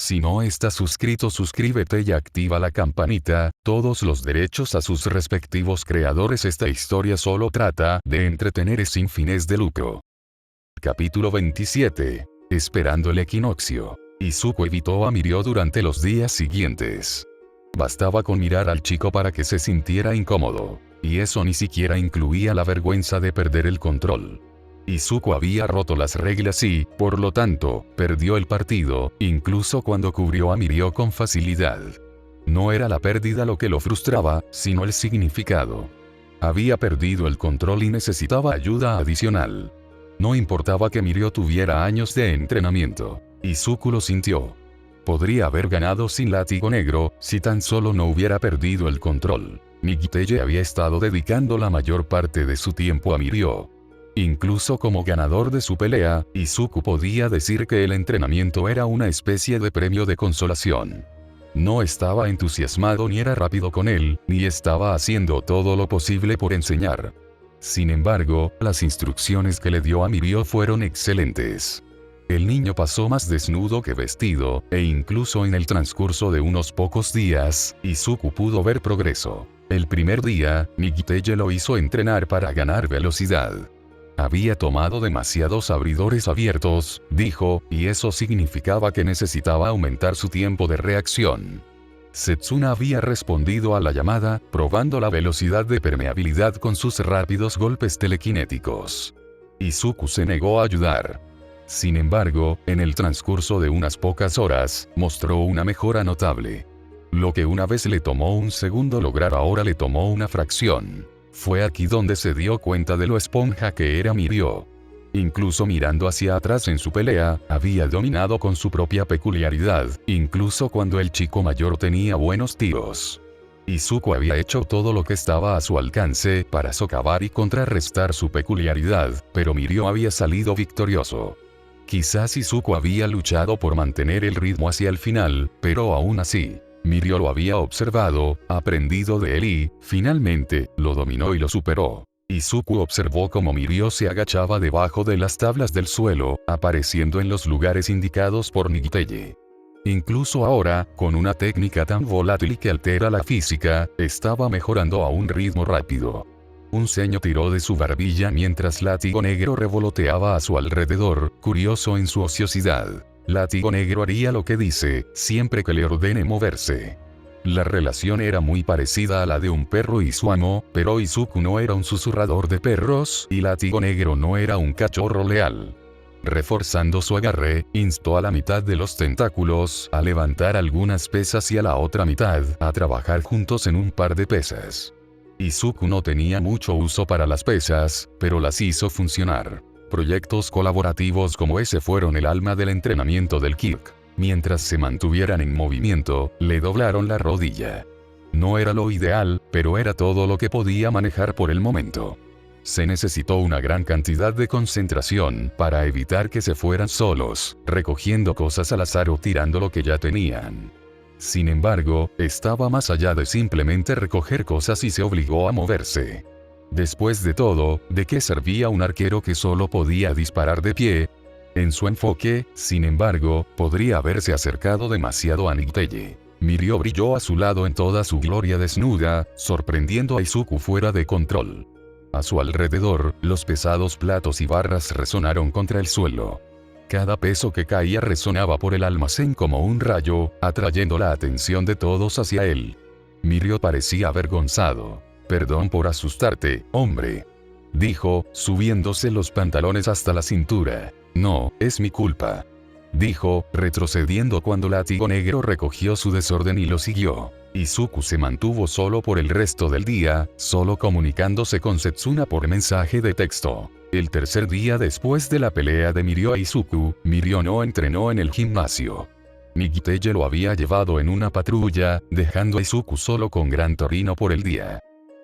Si no estás suscrito, suscríbete y activa la campanita, todos los derechos a sus respectivos creadores. Esta historia solo trata de entretener sin fines de lucro. Capítulo 27. Esperando el equinoccio. Izuku evitó a Mirio durante los días siguientes. Bastaba con mirar al chico para que se sintiera incómodo. Y eso ni siquiera incluía la vergüenza de perder el control. Izuku había roto las reglas y, por lo tanto, perdió el partido, incluso cuando cubrió a Mirio con facilidad. No era la pérdida lo que lo frustraba, sino el significado. Había perdido el control y necesitaba ayuda adicional. No importaba que Mirio tuviera años de entrenamiento. Izuku lo sintió. Podría haber ganado sin látigo negro, si tan solo no hubiera perdido el control. Nigiteye había estado dedicando la mayor parte de su tiempo a Mirio. Incluso como ganador de su pelea, Izuku podía decir que el entrenamiento era una especie de premio de consolación. No estaba entusiasmado ni era rápido con él, ni estaba haciendo todo lo posible por enseñar. Sin embargo, las instrucciones que le dio a Mirio fueron excelentes. El niño pasó más desnudo que vestido, e incluso en el transcurso de unos pocos días, Izuku pudo ver progreso. El primer día, Nigiteye lo hizo entrenar para ganar velocidad. Había tomado demasiados abridores abiertos, dijo, y eso significaba que necesitaba aumentar su tiempo de reacción. Setsuna había respondido a la llamada, probando la velocidad de permeabilidad con sus rápidos golpes telequinéticos. Izuku se negó a ayudar. Sin embargo, en el transcurso de unas pocas horas, mostró una mejora notable. Lo que una vez le tomó un segundo lograr ahora le tomó una fracción. Fue aquí donde se dio cuenta de lo esponja que era Mirio. Incluso mirando hacia atrás en su pelea, había dominado con su propia peculiaridad, incluso cuando el chico mayor tenía buenos tiros. Izuku había hecho todo lo que estaba a su alcance para socavar y contrarrestar su peculiaridad, pero Mirio había salido victorioso. Quizás Izuku había luchado por mantener el ritmo hacia el final, pero aún así, Mirio lo había observado, aprendido de él y, finalmente, lo dominó y lo superó. Izuku observó cómo Mirio se agachaba debajo de las tablas del suelo, apareciendo en los lugares indicados por Nigiteye. Incluso ahora, con una técnica tan volátil que altera la física, estaba mejorando a un ritmo rápido. Un ceño tiró de su barbilla mientras Látigo Negro revoloteaba a su alrededor, curioso en su ociosidad. Látigo Negro haría lo que dice, siempre que le ordene moverse. La relación era muy parecida a la de un perro y su amo, pero Izuku no era un susurrador de perros, y Látigo Negro no era un cachorro leal. Reforzando su agarre, instó a la mitad de los tentáculos a levantar algunas pesas y a la otra mitad a trabajar juntos en un par de pesas. Izuku no tenía mucho uso para las pesas, pero las hizo funcionar. Proyectos colaborativos como ese fueron el alma del entrenamiento del Kirk. Mientras se mantuvieran en movimiento, le doblaron la rodilla. No era lo ideal, pero era todo lo que podía manejar por el momento. Se necesitó una gran cantidad de concentración para evitar que se fueran solos, recogiendo cosas al azar o tirando lo que ya tenían. Sin embargo, estaba más allá de simplemente recoger cosas y se obligó a moverse. Después de todo, ¿de qué servía un arquero que solo podía disparar de pie? En su enfoque, sin embargo, podría haberse acercado demasiado a Nigiteye. Mirio brilló a su lado en toda su gloria desnuda, sorprendiendo a Izuku fuera de control. A su alrededor, los pesados platos y barras resonaron contra el suelo. Cada peso que caía resonaba por el almacén como un rayo, atrayendo la atención de todos hacia él. Mirio parecía avergonzado. «Perdón por asustarte, hombre», dijo, subiéndose los pantalones hasta la cintura. «No, es mi culpa», dijo, retrocediendo cuando Látigo Negro recogió su desorden y lo siguió. Izuku se mantuvo solo por el resto del día, solo comunicándose con Setsuna por mensaje de texto. El tercer día después de la pelea de Mirio a Izuku, Mirio no entrenó en el gimnasio. Nigiteye lo había llevado en una patrulla, dejando a Izuku solo con Gran Torino por el día.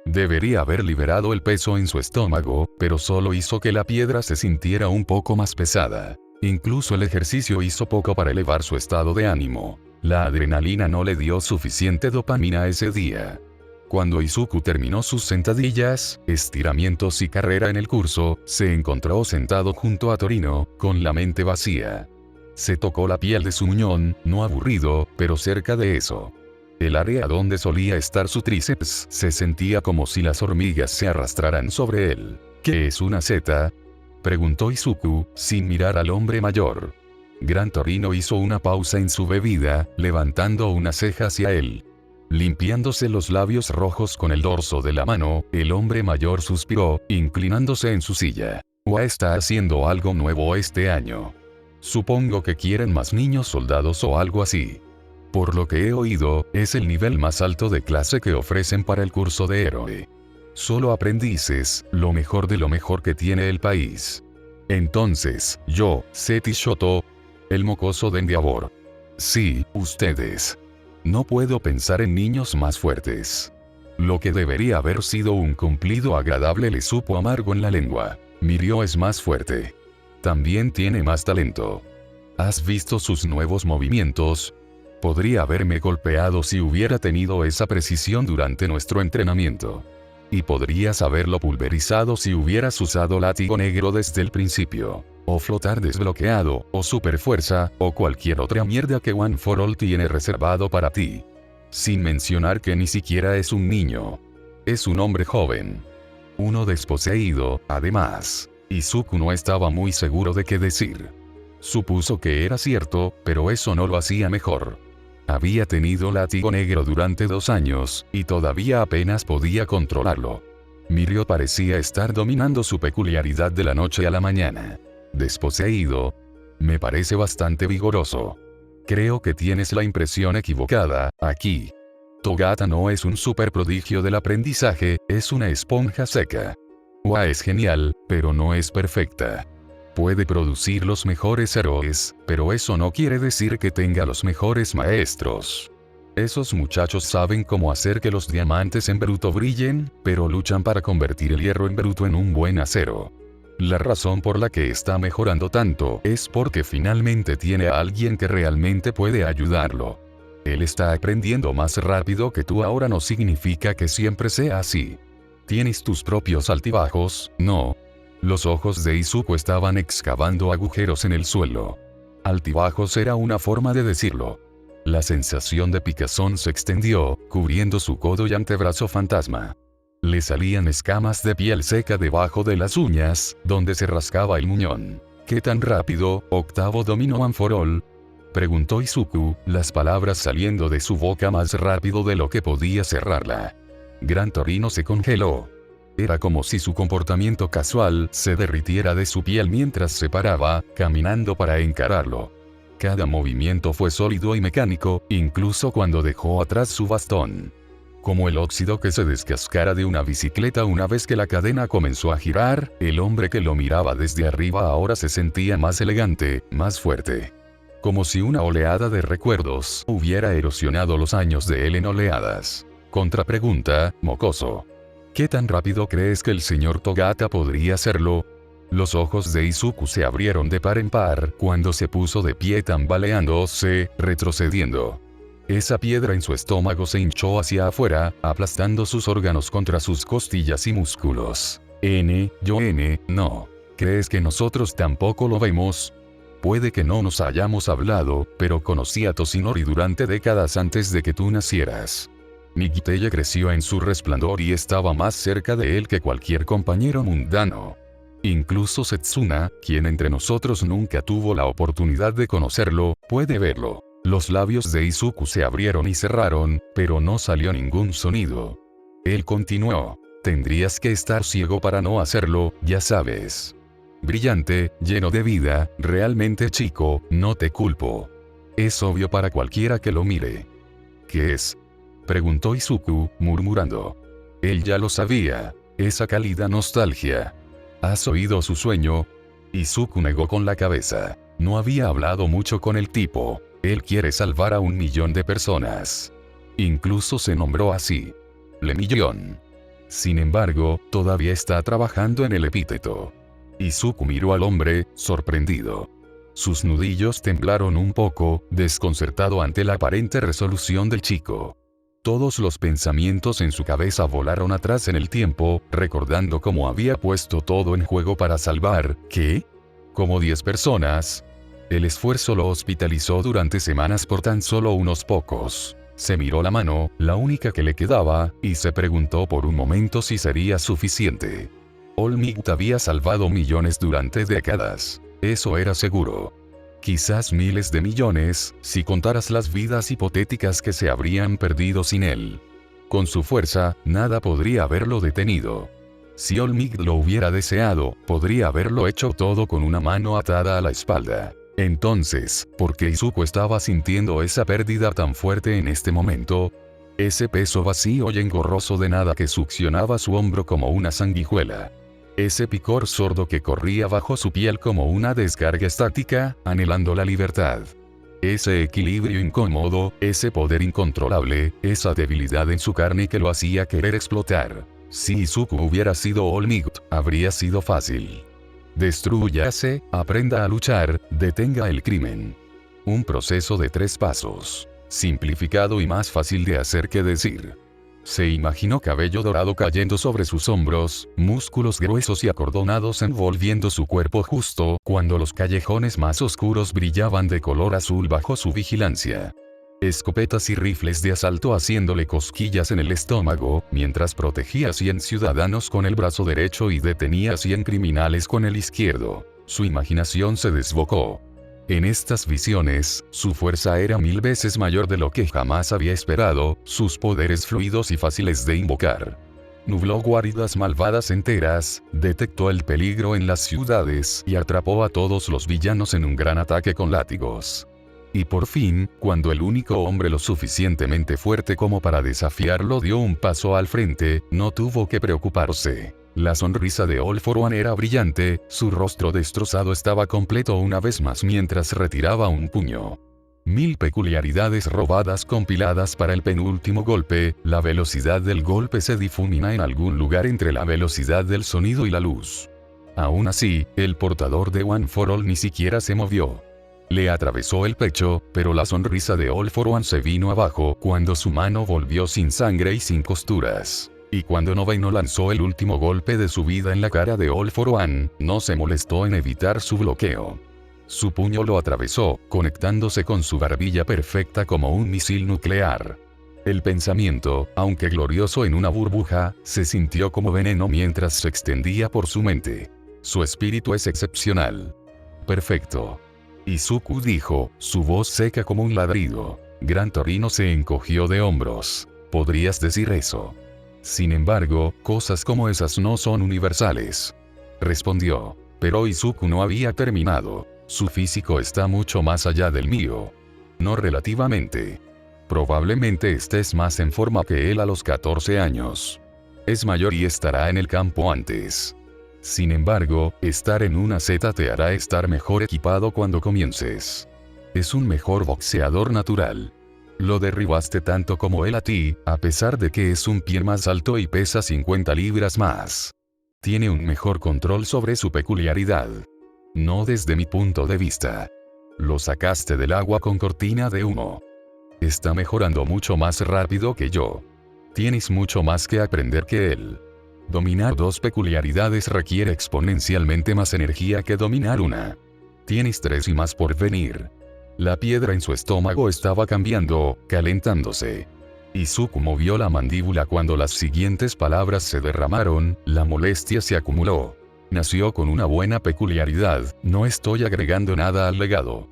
Debería haber liberado el peso en su estómago, pero solo hizo que la piedra se sintiera un poco más pesada. Incluso el ejercicio hizo poco para elevar su estado de ánimo. La adrenalina no le dio suficiente dopamina ese día. Cuando Izuku terminó sus sentadillas, estiramientos y carrera en el curso, se encontró sentado junto a Torino, con la mente vacía. Se tocó la piel de su muñón, no aburrido, pero cerca de eso. El área donde solía estar su tríceps se sentía como si las hormigas se arrastraran sobre él. ¿Qué es una seta?, preguntó Izuku, sin mirar al hombre mayor. Gran Torino hizo una pausa en su bebida, levantando una ceja hacia él. Limpiándose los labios rojos con el dorso de la mano, el hombre mayor suspiró, inclinándose en su silla. UA está haciendo algo nuevo este año. Supongo que quieren más niños soldados o algo así. Por lo que he oído, es el nivel más alto de clase que ofrecen para el curso de héroe. Solo aprendices, lo mejor de lo mejor que tiene el país. Entonces, yo, Seti Shoto, el mocoso de Endeavor. Sí, ustedes. No puedo pensar en niños más fuertes. Lo que debería haber sido un cumplido agradable le supo amargo en la lengua. Mirio es más fuerte. También tiene más talento. ¿Has visto sus nuevos movimientos? Podría haberme golpeado si hubiera tenido esa precisión durante nuestro entrenamiento. Y podrías haberlo pulverizado si hubieras usado látigo negro desde el principio. O flotar desbloqueado, o superfuerza, o cualquier otra mierda que One for All tiene reservado para ti. Sin mencionar que ni siquiera es un niño. Es un hombre joven. Uno desposeído, además. Izuku no estaba muy seguro de qué decir. Supuso que era cierto, pero eso no lo hacía mejor. Había tenido látigo negro durante 2 años, y todavía apenas podía controlarlo. Mirio parecía estar dominando su peculiaridad de la noche a la mañana. Desposeído. Me parece bastante vigoroso. Creo que tienes la impresión equivocada, aquí. Togata no es un super prodigio del aprendizaje, es una esponja seca. UA es genial, pero no es perfecta. Puede producir los mejores héroes, pero eso no quiere decir que tenga los mejores maestros. Esos muchachos saben cómo hacer que los diamantes en bruto brillen, pero luchan para convertir el hierro en bruto en un buen acero. La razón por la que está mejorando tanto es porque finalmente tiene a alguien que realmente puede ayudarlo. Él está aprendiendo más rápido que tú ahora no significa que siempre sea así. ¿Tienes tus propios altibajos? No. Los ojos de Izuku estaban excavando agujeros en el suelo. Altibajos era una forma de decirlo. La sensación de picazón se extendió, cubriendo su codo y antebrazo fantasma. Le salían escamas de piel seca debajo de las uñas, donde se rascaba el muñón. ¿Qué tan rápido, octavo dominó One for All?, preguntó Izuku, las palabras saliendo de su boca más rápido de lo que podía cerrarla. Gran Torino se congeló. Era como si su comportamiento casual se derritiera de su piel mientras se paraba, caminando para encararlo. Cada movimiento fue sólido y mecánico, incluso cuando dejó atrás su bastón. Como el óxido que se descascara de una bicicleta una vez que la cadena comenzó a girar, el hombre que lo miraba desde arriba ahora se sentía más elegante, más fuerte. Como si una oleada de recuerdos hubiera erosionado los años de él en oleadas. Contrapregunta, mocoso. ¿Qué tan rápido crees que el señor Togata podría hacerlo? Los ojos de Izuku se abrieron de par en par cuando se puso de pie tambaleándose, retrocediendo. Esa piedra en su estómago se hinchó hacia afuera, aplastando sus órganos contra sus costillas y músculos. No. ¿Crees que nosotros tampoco lo vemos? Puede que no nos hayamos hablado, pero conocí a Toshinori durante décadas antes de que tú nacieras. Nigiteye creció en su resplandor y estaba más cerca de él que cualquier compañero mundano. Incluso Setsuna, quien entre nosotros nunca tuvo la oportunidad de conocerlo, puede verlo. Los labios de Izuku se abrieron y cerraron, pero no salió ningún sonido. Él continuó. Tendrías que estar ciego para no hacerlo, ya sabes. Brillante, lleno de vida, realmente chico, no te culpo. Es obvio para cualquiera que lo mire. ¿Qué es?, preguntó Izuku, murmurando. Él ya lo sabía. Esa cálida nostalgia. ¿Has oído su sueño? Izuku negó con la cabeza. No había hablado mucho con el tipo. Él quiere salvar a 1 millón de personas. Incluso se nombró así. Le millón. Sin embargo, todavía está trabajando en el epíteto. Izuku miró al hombre, sorprendido. Sus nudillos temblaron un poco, desconcertado ante la aparente resolución del chico. Todos los pensamientos en su cabeza volaron atrás en el tiempo, recordando cómo había puesto todo en juego para salvar, ¿qué? ¿Como 10 personas? El esfuerzo lo hospitalizó durante semanas por tan solo unos pocos. Se miró la mano, la única que le quedaba, y se preguntó por un momento si sería suficiente. Olmigt había salvado millones durante décadas. Eso era seguro. Quizás miles de millones, si contaras las vidas hipotéticas que se habrían perdido sin él. Con su fuerza, nada podría haberlo detenido. Si Olmigt lo hubiera deseado, podría haberlo hecho todo con una mano atada a la espalda. Entonces, ¿por qué Izuku estaba sintiendo esa pérdida tan fuerte en este momento? Ese peso vacío y engorroso de nada que succionaba su hombro como una sanguijuela. Ese picor sordo que corría bajo su piel como una descarga estática, anhelando la libertad. Ese equilibrio incómodo, ese poder incontrolable, esa debilidad en su carne que lo hacía querer explotar. Si Izuku hubiera sido Olmigt, habría sido fácil. Destrúyase, aprenda a luchar, detenga el crimen. Un proceso de 3 pasos. Simplificado y más fácil de hacer que decir. Se imaginó cabello dorado cayendo sobre sus hombros, músculos gruesos y acordonados envolviendo su cuerpo justo cuando los callejones más oscuros brillaban de color azul bajo su vigilancia. Escopetas y rifles de asalto haciéndole cosquillas en el estómago, mientras protegía a 100 ciudadanos con el brazo derecho y detenía a 100 criminales con el izquierdo. Su imaginación se desbocó. En estas visiones, su fuerza era 1000 veces mayor de lo que jamás había esperado, sus poderes fluidos y fáciles de invocar. Nubló guaridas malvadas enteras, detectó el peligro en las ciudades y atrapó a todos los villanos en un gran ataque con látigos. Y por fin, cuando el único hombre lo suficientemente fuerte como para desafiarlo dio un paso al frente, no tuvo que preocuparse. La sonrisa de All For One era brillante, su rostro destrozado estaba completo una vez más mientras retiraba un puño. 1000 peculiaridades robadas compiladas para el penúltimo golpe, la velocidad del golpe se difumina en algún lugar entre la velocidad del sonido y la luz. Aún así, el portador de One For All ni siquiera se movió. Le atravesó el pecho, pero la sonrisa de All For One se vino abajo cuando su mano volvió sin sangre y sin costuras. Y cuando Novaino lanzó el último golpe de su vida en la cara de All For One, no se molestó en evitar su bloqueo. Su puño lo atravesó, conectándose con su barbilla perfecta como un misil nuclear. El pensamiento, aunque glorioso en una burbuja, se sintió como veneno mientras se extendía por su mente. Su espíritu es excepcional. Perfecto. Izuku dijo, su voz seca como un ladrido. Gran Torino se encogió de hombros. ¿Podrías decir eso? Sin embargo, cosas como esas no son universales. Respondió. Pero Izuku no había terminado. Su físico está mucho más allá del mío. No relativamente. Probablemente estés más en forma que él a los 14 años. Es mayor y estará en el campo antes. Sin embargo, estar en una Z te hará estar mejor equipado cuando comiences. Es un mejor boxeador natural. Lo derribaste tanto como él a ti, a pesar de que es un pie más alto y pesa 50 libras más. Tiene un mejor control sobre su peculiaridad. No desde mi punto de vista. Lo sacaste del agua con cortina de humo. Está mejorando mucho más rápido que yo. Tienes mucho más que aprender que él. Dominar 2 peculiaridades requiere exponencialmente más energía que dominar una. Tienes 3 y más por venir. La piedra en su estómago estaba cambiando, calentándose. Izuku movió la mandíbula cuando las siguientes palabras se derramaron, la molestia se acumuló. Nació con una buena peculiaridad, no estoy agregando nada al legado.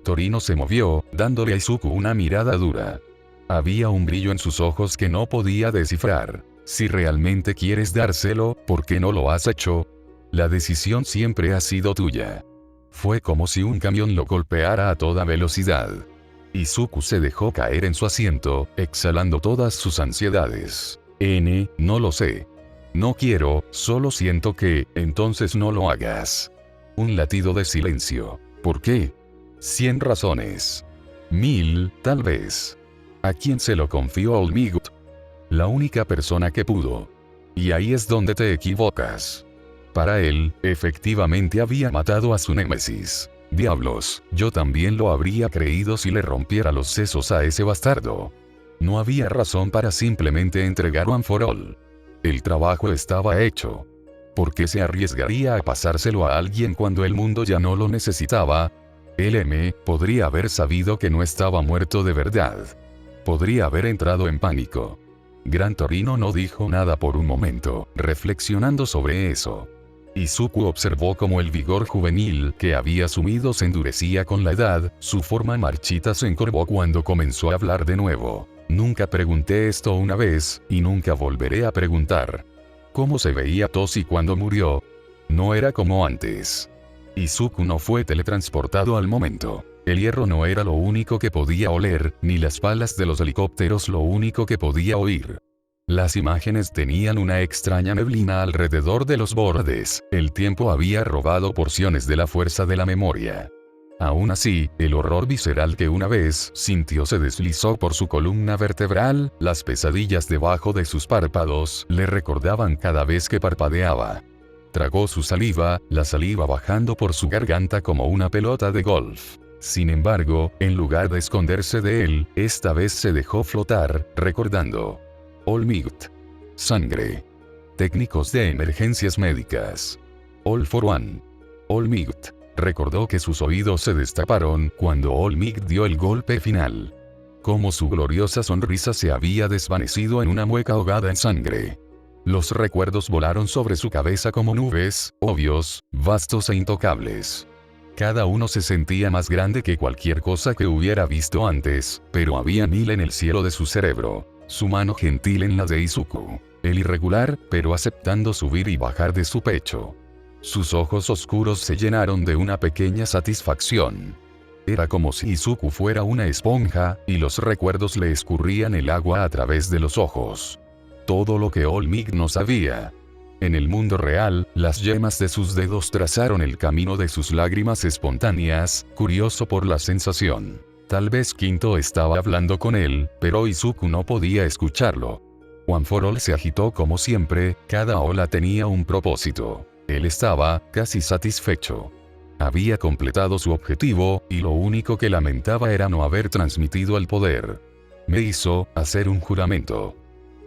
Torino se movió, dándole a Izuku una mirada dura. Había un brillo en sus ojos que no podía descifrar. Si realmente quieres dárselo, ¿por qué no lo has hecho? La decisión siempre ha sido tuya. Fue como si un camión lo golpeara a toda velocidad. Izuku se dejó caer en su asiento, exhalando todas sus ansiedades. No lo sé. No quiero, solo siento que, entonces no lo hagas. Un latido de silencio. ¿Por qué? 100 razones. 1000, tal vez. ¿A quién se lo confió Olmigt? La única persona que pudo. Y ahí es donde te equivocas. Para él, efectivamente había matado a su némesis. Diablos, yo también lo habría creído si le rompiera los sesos a ese bastardo. No había razón para simplemente entregar One For All. El trabajo estaba hecho. ¿Por qué se arriesgaría a pasárselo a alguien cuando el mundo ya no lo necesitaba? LM podría haber sabido que no estaba muerto de verdad. Podría haber entrado en pánico. Gran Torino no dijo nada por un momento, reflexionando sobre eso. Izuku observó cómo el vigor juvenil que había sumido se endurecía con la edad, su forma marchita se encorvó cuando comenzó a hablar de nuevo. Nunca pregunté esto una vez, y nunca volveré a preguntar. ¿Cómo se veía Toshi cuando murió? No era como antes. Izuku no fue teletransportado al momento. El hierro no era lo único que podía oler, ni las palas de los helicópteros lo único que podía oír. Las imágenes tenían una extraña neblina alrededor de los bordes, el tiempo había robado porciones de la fuerza de la memoria. Aún así, el horror visceral que una vez sintió se deslizó por su columna vertebral, las pesadillas debajo de sus párpados le recordaban cada vez que parpadeaba. Tragó su saliva, la saliva bajando por su garganta como una pelota de golf. Sin embargo, en lugar de esconderse de él, esta vez se dejó flotar, recordando. All Might. Sangre. Técnicos de emergencias médicas. All for One. All Might. Recordó que sus oídos se destaparon cuando All Might dio el golpe final. Como su gloriosa sonrisa se había desvanecido en una mueca ahogada en sangre. Los recuerdos volaron sobre su cabeza como nubes, obvios, vastos e intocables. Cada uno se sentía más grande que cualquier cosa que hubiera visto antes, pero había 1000 en el cielo de su cerebro. Su mano gentil en la de Izuku. El irregular, pero aceptando subir y bajar de su pecho. Sus ojos oscuros se llenaron de una pequeña satisfacción. Era como si Izuku fuera una esponja, y los recuerdos le escurrían el agua a través de los ojos. Todo lo que All Might no sabía. En el mundo real, las yemas de sus dedos trazaron el camino de sus lágrimas espontáneas, curioso por la sensación. Tal vez Quinto estaba hablando con él, pero Izuku no podía escucharlo. One for All se agitó como siempre, cada ola tenía un propósito. Él estaba, casi satisfecho. Había completado su objetivo, y lo único que lamentaba era no haber transmitido el poder. Me hizo hacer un juramento.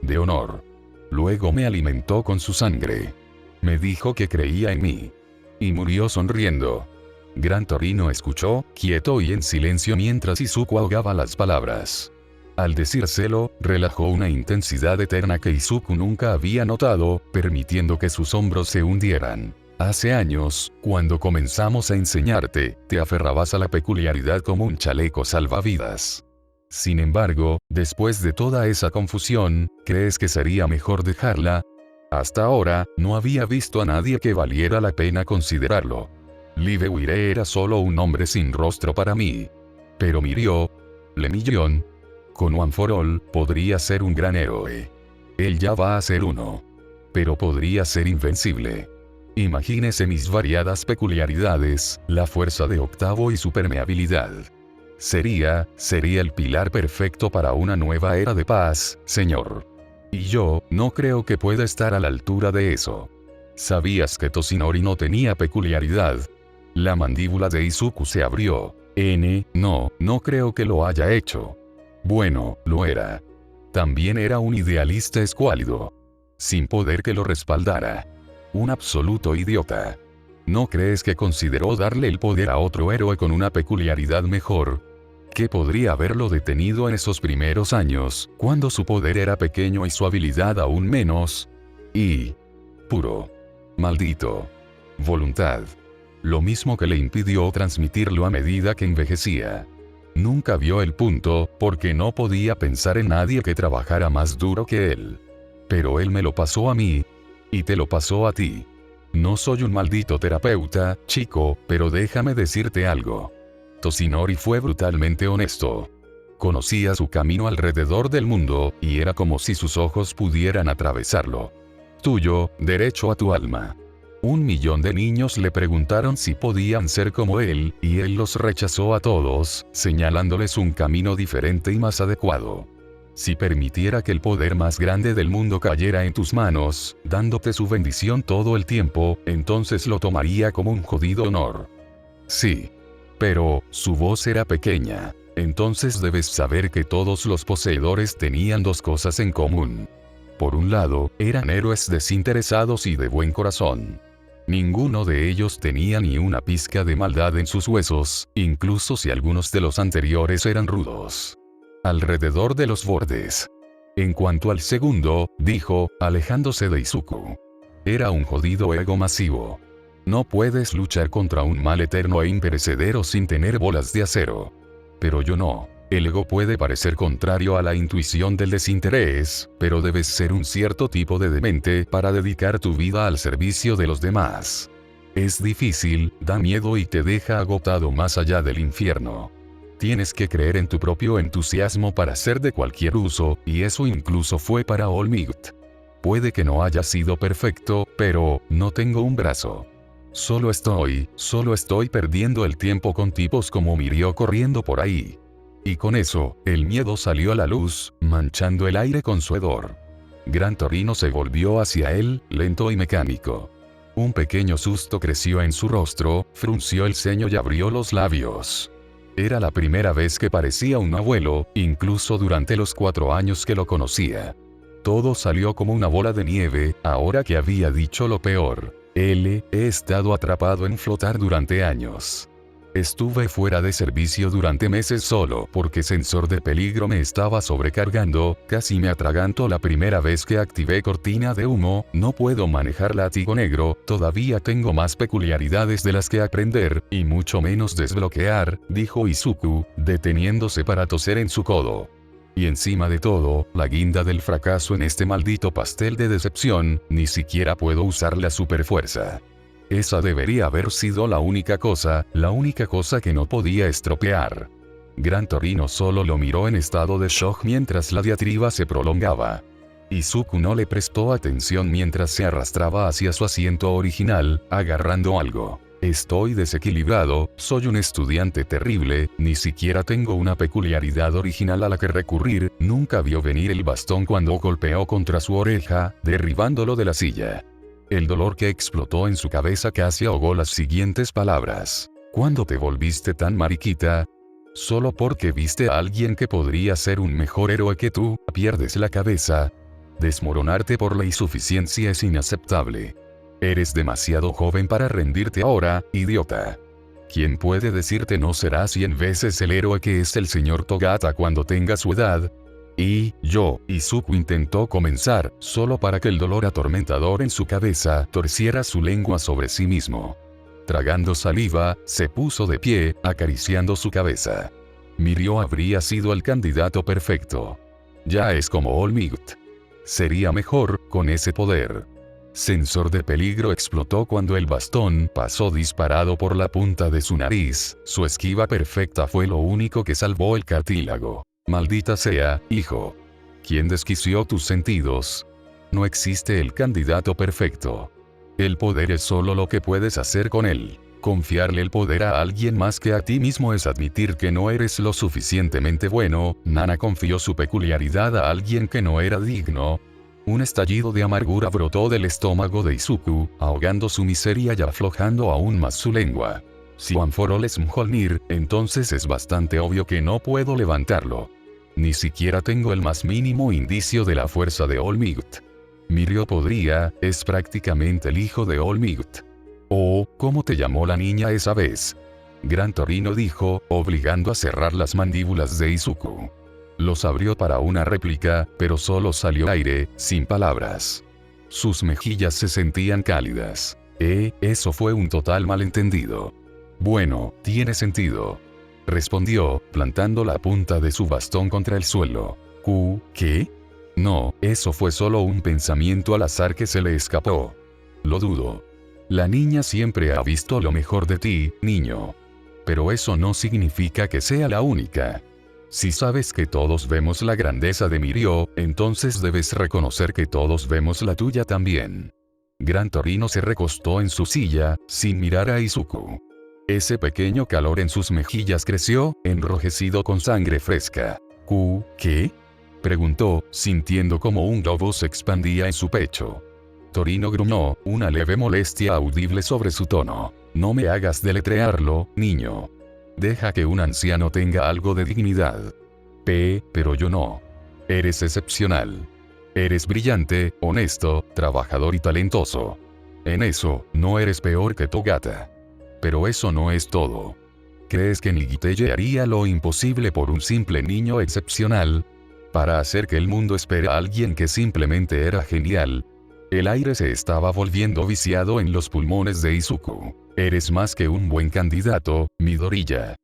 De honor. Luego me alimentó con su sangre. Me dijo que creía en mí. Y murió sonriendo. Gran Torino escuchó, quieto y en silencio mientras Izuku ahogaba las palabras. Al decírselo, relajó una intensidad eterna que Izuku nunca había notado, permitiendo que sus hombros se hundieran. Hace años, cuando comenzamos a enseñarte, te aferrabas a la peculiaridad como un chaleco salvavidas. Sin embargo, después de toda esa confusión, ¿crees que sería mejor dejarla? Hasta ahora, no había visto a nadie que valiera la pena considerarlo. Live Wire era solo un hombre sin rostro para mí. Pero Mirio, Lemillon, con One for All, podría ser un gran héroe. Él ya va a ser uno. Pero podría ser invencible. Imagínese mis variadas peculiaridades, la fuerza de octavo y su permeabilidad. Sería el pilar perfecto para una nueva era de paz, señor. Y yo, no creo que pueda estar a la altura de eso. ¿Sabías que Toshinori no tenía peculiaridad? La mandíbula de Izuku se abrió. No creo que lo haya hecho. Bueno, lo era. También era un idealista escuálido. Sin poder que lo respaldara. Un absoluto idiota. ¿No crees que consideró darle el poder a otro héroe con una peculiaridad mejor? ¿Qué podría haberlo detenido en esos primeros años, cuando su poder era pequeño y su habilidad aún menos? Y... puro. Maldito. Voluntad. Lo mismo que le impidió transmitirlo a medida que envejecía. Nunca vio el punto, porque no podía pensar en nadie que trabajara más duro que él. Pero él me lo pasó a mí. Y te lo pasó a ti. No soy un maldito terapeuta, chico, pero déjame decirte algo. Toshinori fue brutalmente honesto. Conocía su camino alrededor del mundo, y era como si sus ojos pudieran atravesarlo. Tuyo, derecho a tu alma. 1 millón de niños le preguntaron si podían ser como él, y él los rechazó a todos, señalándoles un camino diferente y más adecuado. Si permitiera que el poder más grande del mundo cayera en tus manos, dándote su bendición todo el tiempo, entonces lo tomaría como un jodido honor. Sí. Pero, su voz era pequeña. Entonces debes saber que todos los poseedores tenían dos cosas en común. Por un lado, eran héroes desinteresados y de buen corazón. Ninguno de ellos tenía ni una pizca de maldad en sus huesos, incluso si algunos de los anteriores eran rudos. Alrededor de los bordes. En cuanto al segundo, dijo, alejándose de Izuku. Era un jodido ego masivo. No puedes luchar contra un mal eterno e imperecedero sin tener bolas de acero. Pero yo no. El ego puede parecer contrario a la intuición del desinterés, pero debes ser un cierto tipo de demente para dedicar tu vida al servicio de los demás. Es difícil, da miedo y te deja agotado más allá del infierno. Tienes que creer en tu propio entusiasmo para ser de cualquier uso, y eso incluso fue para All Might. Puede que no haya sido perfecto, pero no tengo un brazo. Solo estoy perdiendo el tiempo con tipos como Mirio corriendo por ahí. Y con eso, el miedo salió a la luz, manchando el aire con su hedor. Gran Torino se volvió hacia él, lento y mecánico. Un pequeño susto creció en su rostro, frunció el ceño y abrió los labios. Era la primera vez que parecía un abuelo, incluso durante los 4 años que lo conocía. Todo salió como una bola de nieve, ahora que había dicho lo peor. He estado atrapado en flotar durante años. Estuve fuera de servicio durante meses solo porque sensor de peligro me estaba sobrecargando, casi me atragantó la primera vez que activé cortina de humo, no puedo manejar látigo negro, todavía tengo más peculiaridades de las que aprender, y mucho menos desbloquear, dijo Izuku, deteniéndose para toser en su codo. Y encima de todo, la guinda del fracaso en este maldito pastel de decepción, ni siquiera puedo usar la superfuerza. Esa debería haber sido la única cosa que no podía estropear. Gran Torino solo lo miró en estado de shock mientras la diatriba se prolongaba. Izuku no le prestó atención mientras se arrastraba hacia su asiento original, agarrando algo. Estoy desequilibrado, soy un estudiante terrible, ni siquiera tengo una peculiaridad original a la que recurrir, nunca vio venir el bastón cuando golpeó contra su oreja, derribándolo de la silla. El dolor que explotó en su cabeza casi ahogó las siguientes palabras. ¿Cuándo te volviste tan mariquita? Solo porque viste a alguien que podría ser un mejor héroe que tú, pierdes la cabeza. Desmoronarte por la insuficiencia es inaceptable. Eres demasiado joven para rendirte ahora, idiota. ¿Quién puede decirte no serás 100 veces el héroe que es el señor Togata cuando tenga su edad? Izuku intentó comenzar, solo para que el dolor atormentador en su cabeza torciera su lengua sobre sí mismo. Tragando saliva, se puso de pie, acariciando su cabeza. Mirio habría sido el candidato perfecto. Ya es como All Might. Sería mejor, con ese poder. Sensor de peligro explotó cuando el bastón pasó disparado por la punta de su nariz, su esquiva perfecta fue lo único que salvó el cartílago. Maldita sea, hijo. ¿Quién desquició tus sentidos? No existe el candidato perfecto. El poder es solo lo que puedes hacer con él. Confiarle el poder a alguien más que a ti mismo es admitir que no eres lo suficientemente bueno. Nana confió su peculiaridad a alguien que no era digno. Un estallido de amargura brotó del estómago de Izuku, ahogando su miseria y aflojando aún más su lengua. Si Wanforol es Mjolnir, entonces es bastante obvio que no puedo levantarlo. Ni siquiera tengo el más mínimo indicio de la fuerza de All Might. Mirio podría, es prácticamente el hijo de All Might. Oh, ¿cómo te llamó la niña esa vez? Gran Torino dijo, obligando a cerrar las mandíbulas de Izuku. Los abrió para una réplica, pero solo salió aire, sin palabras. Sus mejillas se sentían cálidas. Eso fue un total malentendido. Bueno, tiene sentido. Respondió, plantando la punta de su bastón contra el suelo. ¿Qué? No, eso fue solo un pensamiento al azar que se le escapó. Lo dudo. La niña siempre ha visto lo mejor de ti, niño. Pero eso no significa que sea la única. Si sabes que todos vemos la grandeza de Mirio, entonces debes reconocer que todos vemos la tuya también. Gran Torino se recostó en su silla, sin mirar a Izuku. Ese pequeño calor en sus mejillas creció, enrojecido con sangre fresca. ¿Qué? Preguntó, sintiendo como un globo se expandía en su pecho. Torino gruñó, una leve molestia audible sobre su tono. No me hagas deletrearlo, niño. Deja que un anciano tenga algo de dignidad. Pero yo no. Eres excepcional. Eres brillante, honesto, trabajador y talentoso. En eso, no eres peor que Togata. Pero eso no es todo. ¿Crees que Nigiteye haría lo imposible por un simple niño excepcional? Para hacer que el mundo espere a alguien que simplemente era genial. El aire se estaba volviendo viciado en los pulmones de Izuku. Eres más que un buen candidato, Midoriya.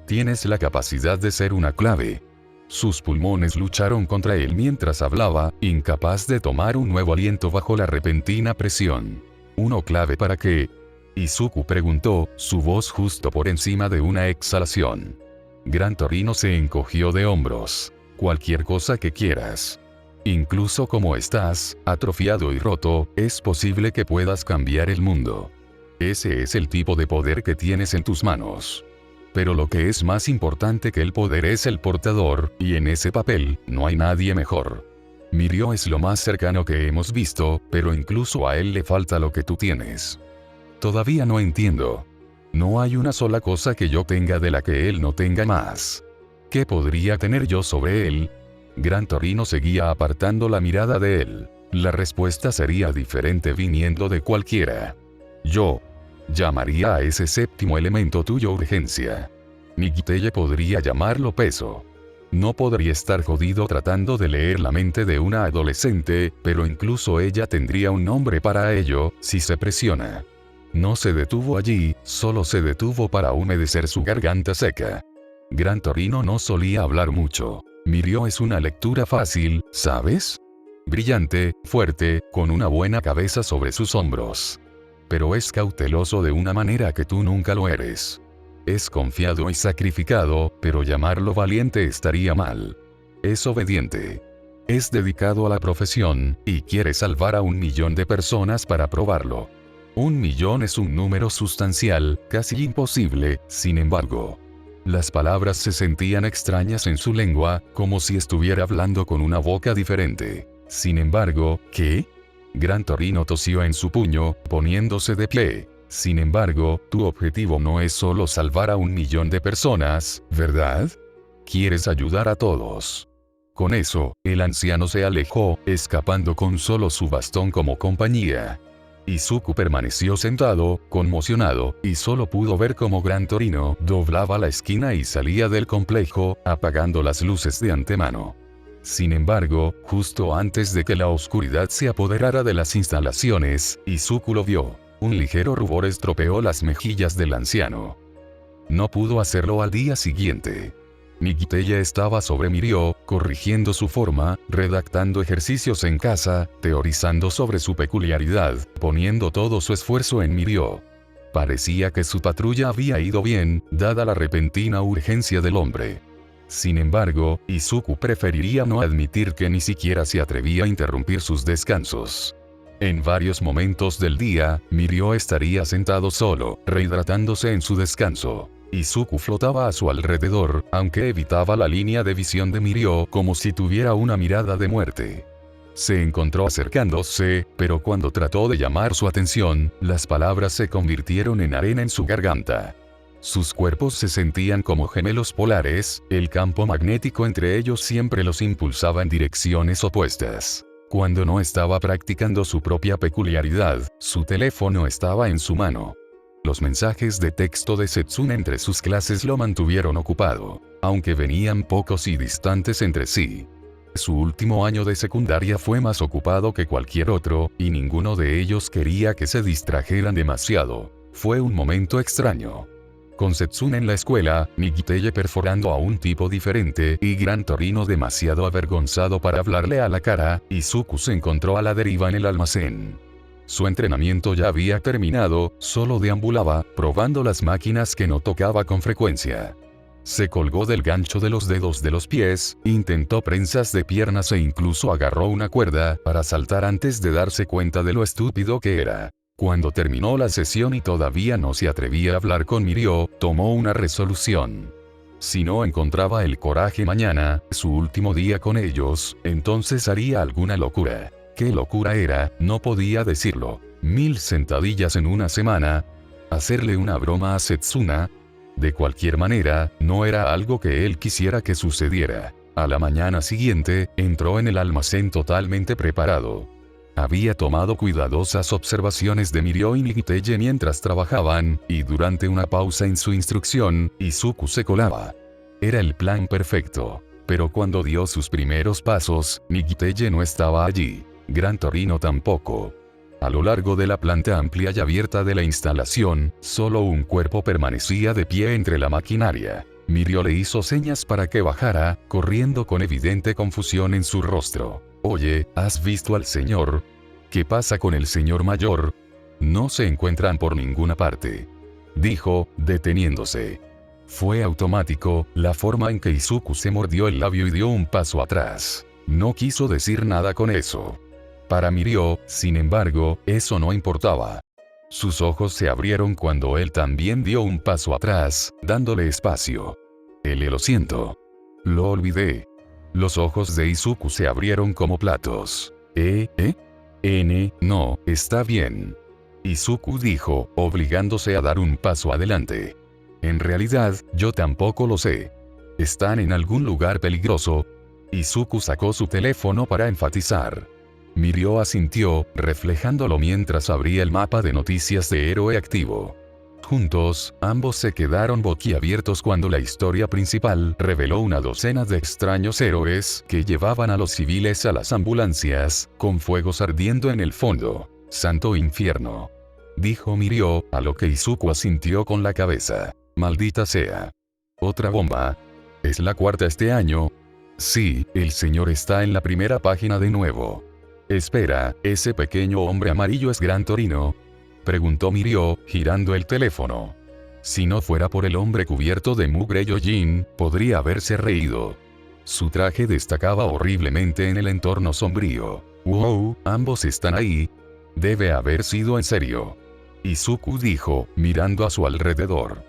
Tienes la capacidad de ser una clave. Sus pulmones lucharon contra él mientras hablaba, incapaz de tomar un nuevo aliento bajo la repentina presión. ¿Uno clave para qué? Izuku preguntó, su voz justo por encima de una exhalación. Gran Torino se encogió de hombros. Cualquier cosa que quieras. Incluso como estás, atrofiado y roto, es posible que puedas cambiar el mundo. Ese es el tipo de poder que tienes en tus manos. Pero lo que es más importante que el poder es el portador, y en ese papel, no hay nadie mejor. Mirio es lo más cercano que hemos visto, pero incluso a él le falta lo que tú tienes. Todavía no entiendo. No hay una sola cosa que yo tenga de la que él no tenga más. ¿Qué podría tener yo sobre él? Gran Torino seguía apartando la mirada de él. La respuesta sería diferente viniendo de cualquiera. Yo llamaría a ese séptimo elemento tuyo urgencia. Nigiteye podría llamarlo peso. No podría estar jodido tratando de leer la mente de una adolescente, pero incluso ella tendría un nombre para ello, si se presiona. No se detuvo allí, solo se detuvo para humedecer su garganta seca. Gran Torino no solía hablar mucho. Mirio es una lectura fácil, ¿sabes? Brillante, fuerte, con una buena cabeza sobre sus hombros. Pero es cauteloso de una manera que tú nunca lo eres. Es confiado y sacrificado, pero llamarlo valiente estaría mal. Es obediente. Es dedicado a la profesión, y quiere salvar a 1.000.000 de personas para probarlo. 1.000.000 es un número sustancial, casi imposible, sin embargo. Las palabras se sentían extrañas en su lengua, como si estuviera hablando con una boca diferente. Sin embargo, ¿qué? Gran Torino tosió en su puño, poniéndose de pie. Sin embargo, tu objetivo no es solo salvar a 1.000.000 de personas, ¿verdad? Quieres ayudar a todos. Con eso, el anciano se alejó, escapando con solo su bastón como compañía. Izuku permaneció sentado, conmocionado, y solo pudo ver cómo Gran Torino doblaba la esquina y salía del complejo, apagando las luces de antemano. Sin embargo, justo antes de que la oscuridad se apoderara de las instalaciones, Izuku lo vio. Un ligero rubor estropeó las mejillas del anciano. No pudo hacerlo al día siguiente. Nigiteye estaba sobre Mirio, corrigiendo su forma, redactando ejercicios en casa, teorizando sobre su peculiaridad, poniendo todo su esfuerzo en Mirio. Parecía que su patrulla había ido bien, dada la repentina urgencia del hombre. Sin embargo, Izuku preferiría no admitir que ni siquiera se atrevía a interrumpir sus descansos. En varios momentos del día, Mirio estaría sentado solo, rehidratándose en su descanso. Izuku flotaba a su alrededor, aunque evitaba la línea de visión de Mirio como si tuviera una mirada de muerte. Se encontró acercándose, pero cuando trató de llamar su atención, las palabras se convirtieron en arena en su garganta. Sus cuerpos se sentían como gemelos polares, el campo magnético entre ellos siempre los impulsaba en direcciones opuestas. Cuando no estaba practicando su propia peculiaridad, su teléfono estaba en su mano. Los mensajes de texto de Setsuna entre sus clases lo mantuvieron ocupado, aunque venían pocos y distantes entre sí. Su último año de secundaria fue más ocupado que cualquier otro, y ninguno de ellos quería que se distrajeran demasiado. Fue un momento extraño. Con Setsuna en la escuela, Nigiteye perforando a un tipo diferente, y Gran Torino demasiado avergonzado para hablarle a la cara, Izuku se encontró a la deriva en el almacén. Su entrenamiento ya había terminado, solo deambulaba, probando las máquinas que no tocaba con frecuencia. Se colgó del gancho de los dedos de los pies, intentó prensas de piernas e incluso agarró una cuerda para saltar antes de darse cuenta de lo estúpido que era. Cuando terminó la sesión y todavía no se atrevía a hablar con Mirio, tomó una resolución. Si no encontraba el coraje mañana, su último día con ellos, entonces haría alguna locura. ¿Qué locura era? No podía decirlo. 1000 sentadillas en una semana. Hacerle una broma a Setsuna. De cualquier manera, no era algo que él quisiera que sucediera. A la mañana siguiente, entró en el almacén totalmente preparado. Había tomado cuidadosas observaciones de Mirio y Nigiteye mientras trabajaban, y durante una pausa en su instrucción, Izuku se colaba. Era el plan perfecto. Pero cuando dio sus primeros pasos, Nigiteye no estaba allí. Gran Torino tampoco. A lo largo de la planta amplia y abierta de la instalación, solo un cuerpo permanecía de pie entre la maquinaria. Mirio le hizo señas para que bajara, corriendo con evidente confusión en su rostro. «Oye, ¿has visto al señor? ¿Qué pasa con el señor mayor? No se encuentran por ninguna parte», dijo, deteniéndose. Fue automático, la forma en que Izuku se mordió el labio y dio un paso atrás. No quiso decir nada con eso. Para Mirio, sin embargo, eso no importaba. Sus ojos se abrieron cuando él también dio un paso atrás, dándole espacio. Lo siento. Lo olvidé. Los ojos de Izuku se abrieron como platos. No, está bien. Izuku dijo, obligándose a dar un paso adelante. En realidad, yo tampoco lo sé. ¿Están en algún lugar peligroso? Izuku sacó su teléfono para enfatizar. Mirio asintió, reflejándolo mientras abría el mapa de noticias de Héroe Activo. Juntos, ambos se quedaron boquiabiertos cuando la historia principal reveló una docena de extraños héroes que llevaban a los civiles a las ambulancias, con fuegos ardiendo en el fondo. «Santo infierno», dijo Mirio, a lo que Izuku asintió con la cabeza. «Maldita sea. ¿Otra bomba? ¿Es la cuarta este año?» «Sí, el señor está en la primera página de nuevo». «Espera, ¿ese pequeño hombre amarillo es Gran Torino?», preguntó Mirio, girando el teléfono. Si no fuera por el hombre cubierto de mugre Yojin, podría haberse reído. Su traje destacaba horriblemente en el entorno sombrío. «Wow, ambos están ahí. Debe haber sido en serio», Izuku dijo, mirando a su alrededor.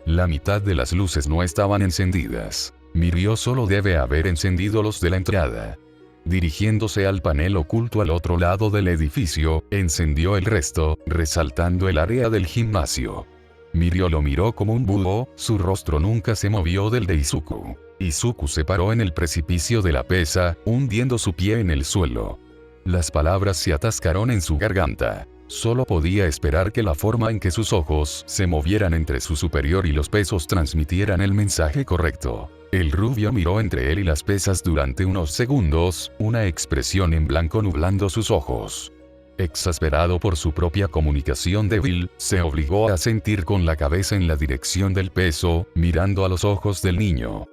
La mitad de las luces no estaban encendidas. Mirio solo debe haber encendido los de la entrada. Dirigiéndose al panel oculto al otro lado del edificio, encendió el resto, resaltando el área del gimnasio. Mirio lo miró como un búho, su rostro nunca se movió del de Izuku. Izuku se paró en el precipicio de la pesa, hundiendo su pie en el suelo. Las palabras se atascaron en su garganta. Solo podía esperar que la forma en que sus ojos se movieran entre su superior y los pesos transmitieran el mensaje correcto. El rubio miró entre él y las pesas durante unos segundos, una expresión en blanco nublando sus ojos. Exasperado por su propia comunicación débil, se obligó a asentir con la cabeza en la dirección del peso, mirando a los ojos del niño.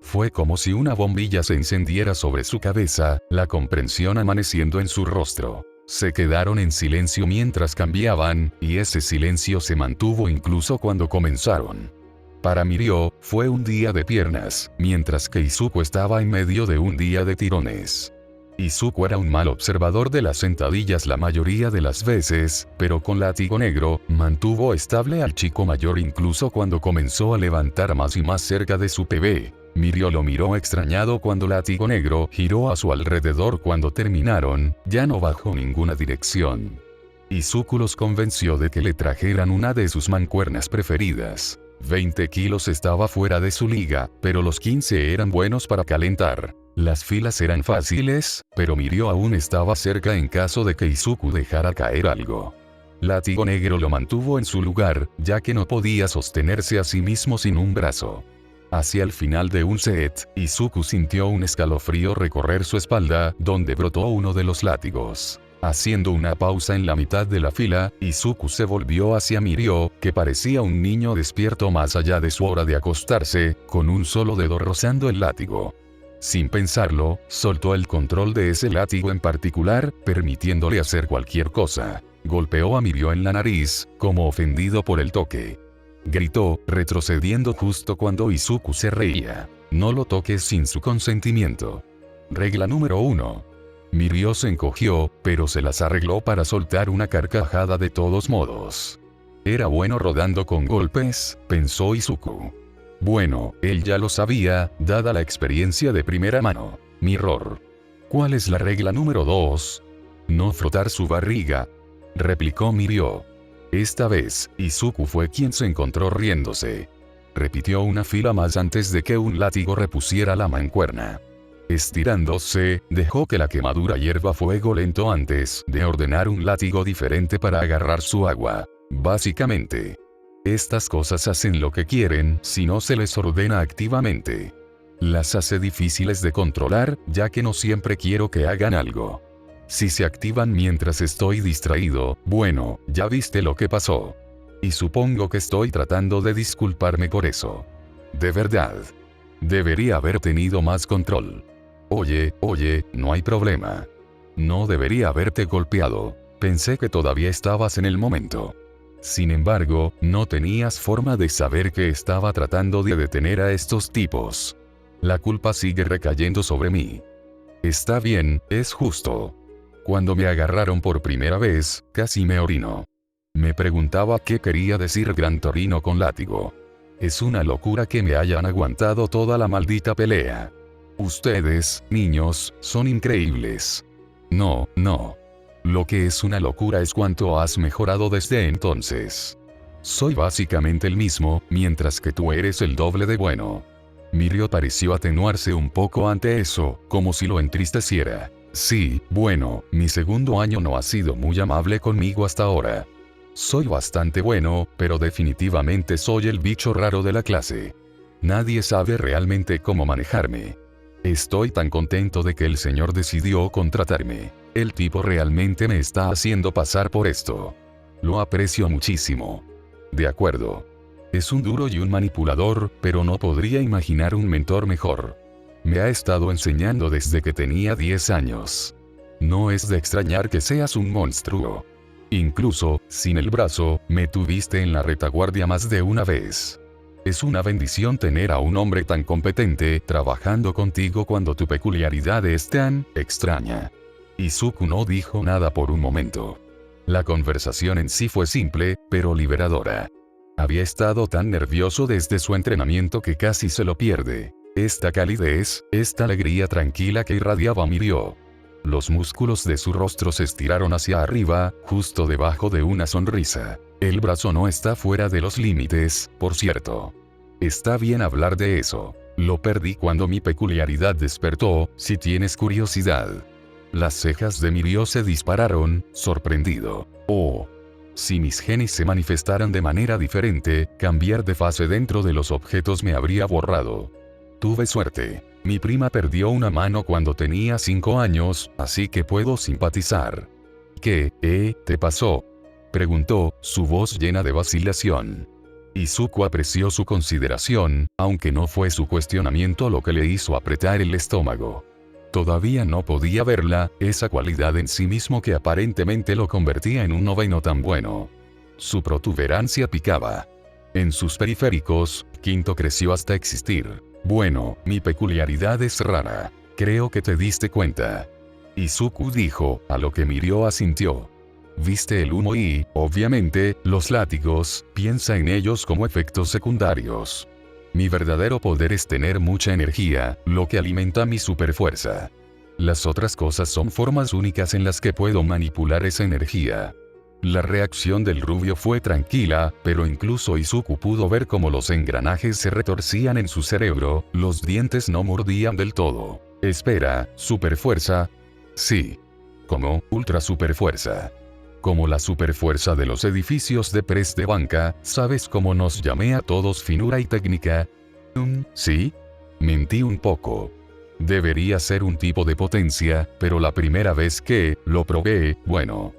Fue como si una bombilla se encendiera sobre su cabeza, la comprensión amaneciendo en su rostro. Se quedaron en silencio mientras cambiaban, y ese silencio se mantuvo incluso cuando comenzaron. Para Mirio, fue un día de piernas, mientras que Izuku estaba en medio de un día de tirones. Izuku era un mal observador de las sentadillas la mayoría de las veces, pero con látigo negro, mantuvo estable al chico mayor incluso cuando comenzó a levantar más y más cerca de su PB. Mirio lo miró extrañado cuando látigo negro giró a su alrededor cuando terminaron, ya no bajo ninguna dirección. Izuku los convenció de que le trajeran una de sus mancuernas preferidas. 20 kilos estaba fuera de su liga, pero los 15 eran buenos para calentar. Las filas eran fáciles, pero Mirio aún estaba cerca en caso de que Izuku dejara caer algo. Látigo negro lo mantuvo en su lugar, ya que no podía sostenerse a sí mismo sin un brazo. Hacia el final de un set, Izuku sintió un escalofrío recorrer su espalda, donde brotó uno de los látigos. Haciendo una pausa en la mitad de la fila, Izuku se volvió hacia Mirio, que parecía un niño despierto más allá de su hora de acostarse, con un solo dedo rozando el látigo. Sin pensarlo, soltó el control de ese látigo en particular, permitiéndole hacer cualquier cosa. Golpeó a Mirio en la nariz, como ofendido por el toque. Gritó, retrocediendo justo cuando Izuku se reía. «No lo toques sin su consentimiento». Regla número 1. Mirio se encogió, pero se las arregló para soltar una carcajada de todos modos. Era bueno rodando con golpes, pensó Izuku. Bueno, él ya lo sabía, dada la experiencia de primera mano. Mirror. ¿Cuál es la regla número 2? No frotar su barriga, replicó Mirio. Esta vez, Izuku fue quien se encontró riéndose. Repitió una fila más antes de que un látigo repusiera la mancuerna. Estirándose, dejó que la quemadura hierva a fuego lento antes de ordenar un látigo diferente para agarrar su agua. Básicamente, estas cosas hacen lo que quieren si no se les ordena activamente. Las hace difíciles de controlar, ya que no siempre quiero que hagan algo. Si se activan mientras estoy distraído, bueno, ya viste lo que pasó. Y supongo que estoy tratando de disculparme por eso. De verdad. Debería haber tenido más control. Oye, no hay problema. No debería haberte golpeado. Pensé que todavía estabas en el momento. Sin embargo, no tenías forma de saber que estaba tratando de detener a estos tipos. La culpa sigue recayendo sobre mí. Está bien, es justo. Cuando me agarraron por primera vez, casi me orino. Me preguntaba qué quería decir Gran Torino con látigo. Es una locura que me hayan aguantado toda la maldita pelea. Ustedes, niños, son increíbles. No. Lo que es una locura es cuánto has mejorado desde entonces. Soy básicamente el mismo, mientras que tú eres el doble de bueno. Mirio pareció atenuarse un poco ante eso, como si lo entristeciera. Sí, bueno, mi segundo año no ha sido muy amable conmigo hasta ahora. Soy bastante bueno, pero definitivamente soy el bicho raro de la clase. Nadie sabe realmente cómo manejarme. Estoy tan contento de que el señor decidió contratarme. El tipo realmente me está haciendo pasar por esto. Lo aprecio muchísimo. De acuerdo. Es un duro y un manipulador, pero no podría imaginar un mentor mejor. Me ha estado enseñando desde que tenía 10 años. No es de extrañar que seas un monstruo. Incluso, sin el brazo, me tuviste en la retaguardia más de una vez. Es una bendición tener a un hombre tan competente trabajando contigo cuando tu peculiaridad es tan extraña. Izuku no dijo nada por un momento. La conversación en sí fue simple, pero liberadora. Había estado tan nervioso desde su entrenamiento que casi se lo pierde. Esta calidez, esta alegría tranquila que irradiaba Mirio. Los músculos de su rostro se estiraron hacia arriba, justo debajo de una sonrisa. El brazo no está fuera de los límites, por cierto. Está bien hablar de eso. Lo perdí cuando mi peculiaridad despertó, si tienes curiosidad. Las cejas de Mirio se dispararon, sorprendido. Oh. Si mis genes se manifestaran de manera diferente, cambiar de fase dentro de los objetos me habría borrado. Tuve suerte. Mi prima perdió una mano cuando tenía 5 años, así que puedo simpatizar. ¿Qué, te pasó? Preguntó, su voz llena de vacilación. Izuku apreció su consideración, aunque no fue su cuestionamiento lo que le hizo apretar el estómago. Todavía no podía verla, esa cualidad en sí mismo que aparentemente lo convertía en un noveno tan bueno. Su protuberancia picaba. En sus periféricos, Quinto creció hasta existir. Bueno, mi peculiaridad es rara. Creo que te diste cuenta. Izuku dijo, a lo que Mirio asintió. Viste el humo y, obviamente, los látigos, piensa en ellos como efectos secundarios. Mi verdadero poder es tener mucha energía, lo que alimenta mi superfuerza. Las otras cosas son formas únicas en las que puedo manipular esa energía. La reacción del rubio fue tranquila, pero incluso Izuku pudo ver cómo los engranajes se retorcían en su cerebro, los dientes no mordían del todo. Espera, ¿superfuerza? Sí. ¿Cómo? Ultra superfuerza. Como la superfuerza de los edificios de press de banca, ¿sabes cómo nos llamé a todos finura y técnica? ¿Sí? Mentí un poco. Debería ser un tipo de potencia, pero la primera vez que lo probé, bueno.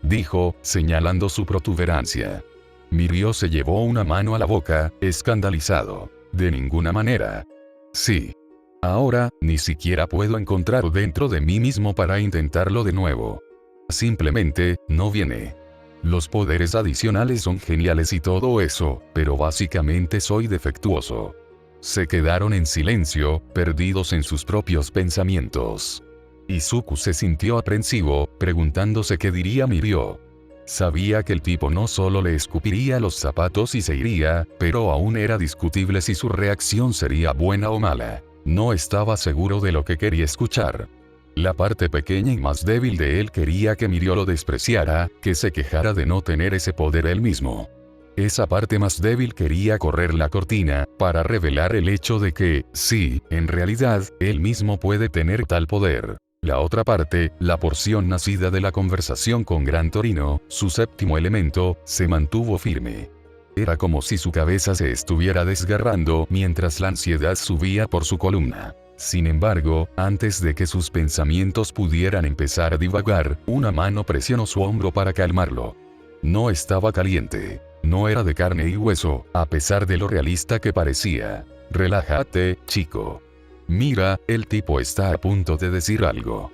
Dijo, señalando su protuberancia. Mirio se llevó una mano a la boca, escandalizado. De ninguna manera. Sí. Ahora, ni siquiera puedo encontrar dentro de mí mismo para intentarlo de nuevo. Simplemente, no viene. Los poderes adicionales son geniales y todo eso, pero básicamente soy defectuoso. Se quedaron en silencio, perdidos en sus propios pensamientos. Izuku se sintió aprensivo, preguntándose qué diría Mirio. Sabía que el tipo no solo le escupiría los zapatos y se iría, pero aún era discutible si su reacción sería buena o mala. No estaba seguro de lo que quería escuchar. La parte pequeña y más débil de él quería que Mirio lo despreciara, que se quejara de no tener ese poder él mismo. Esa parte más débil quería correr la cortina, para revelar el hecho de que, sí, en realidad, él mismo puede tener tal poder. La otra parte, la porción nacida de la conversación con Gran Torino, su séptimo elemento, se mantuvo firme. Era como si su cabeza se estuviera desgarrando mientras la ansiedad subía por su columna. Sin embargo, antes de que sus pensamientos pudieran empezar a divagar, una mano presionó su hombro para calmarlo. No estaba caliente. No era de carne y hueso, a pesar de lo realista que parecía. Relájate, chico. Mira, el tipo está a punto de decir algo.